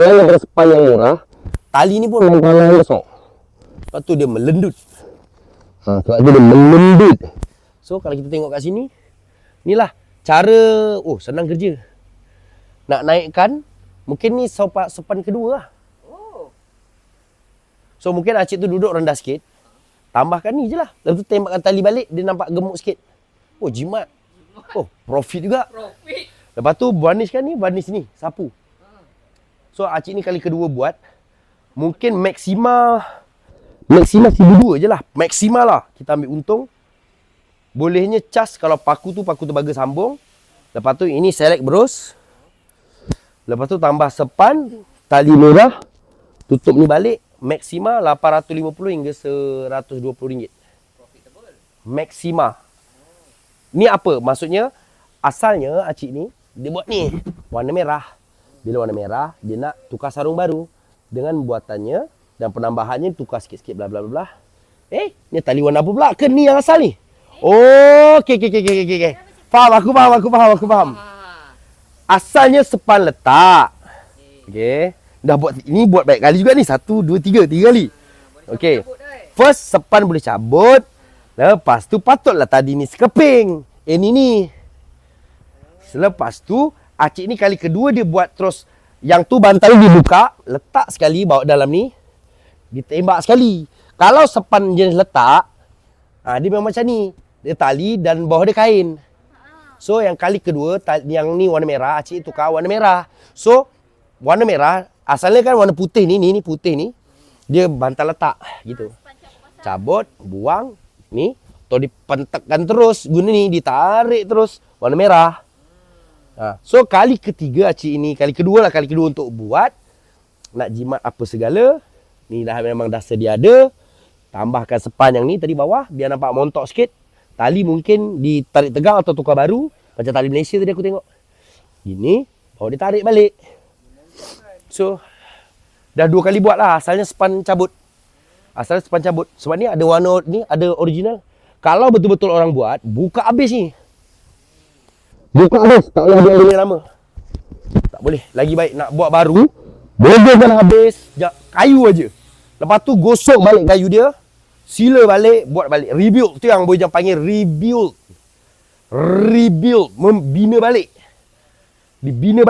Selain daripada span yang murah, tali ni pun bantalan yang besar. Lepas tu dia melendut. Sebab tu dia melendut. So kalau kita tengok kat sini, inilah cara, senang kerja. Nak naikkan, mungkin ni sepan kedua lah. So mungkin acik tu duduk rendah sikit, tambahkan ni je lah. Lepas tu tembakkan tali balik, dia nampak gemuk sikit. Jimat. Profit juga. Lepas tu varnishkan ni, varnish ni, sapu. So acik ni kali kedua buat, mungkin maksima 1,200 je lah. Maksima lah. Kita ambil untung. Bolehnya cas kalau paku tu bagus sambung. Lepas tu ini select bros. Lepas tu tambah sepan, tali merah, tutup ni balik. Maksima 850 hingga RM120. Maksima. Ni apa? Maksudnya, asalnya acik ni, dia buat ni. Warna merah. Bila warna merah, dia nak tukar sarung baru. Dengan buatannya dan penambahannya tukar sikit-sikit bla bla bla. Ni tali warna apa pula? Ke ni yang asal ni? Okey. Faham, aku faham. Asalnya sepan letak. Okey. Dah buat ini, buat baik kali juga ni. 1, 2, 3 kali. Okey. First sepan boleh cabut. Lepas tu patutlah tadi ni sekeping. Ni. Selepas tu acik ni kali kedua dia buat terus. Yang tu bantal dibuka, letak sekali bawa dalam ni. Ditembak sekali. Kalau sepan jenis letak, dia memang macam ni. Dia tali dan bawah dia kain. So yang kali kedua, yang ni warna merah, acik tukar warna merah. So warna merah, asalnya kan warna putih ni putih ni. Dia bantal letak gitu. Cabut, buang ni. Atau dipentekkan terus. Guna ni, ditarik terus. Warna merah. So kali ketiga acik ni, kali kedua untuk buat. Nak jimat apa segala. Ni dah memang dah sedia ada. Tambahkan sepan yang ni tadi bawah. Biar nampak montok sikit. Tali mungkin ditarik tegang atau tukar baru. Macam tali Malaysia tadi aku tengok. Gini, baru dia tarik balik. So, dah 2 kali buat lah. Asalnya sepan cabut. Sebab ni ada warna, ni ada original. Kalau betul-betul orang buat, buka habis ni. Buka habis, tak boleh ada yang lama. Tak boleh. Lagi baik nak buat baru. Bogorkan habis, kayu aja. Lepas tu gosok balik kayu dia. Sila balik, buat balik. Rebuild. Tu yang boleh panggil rebuild. Membina balik. Dibina balik.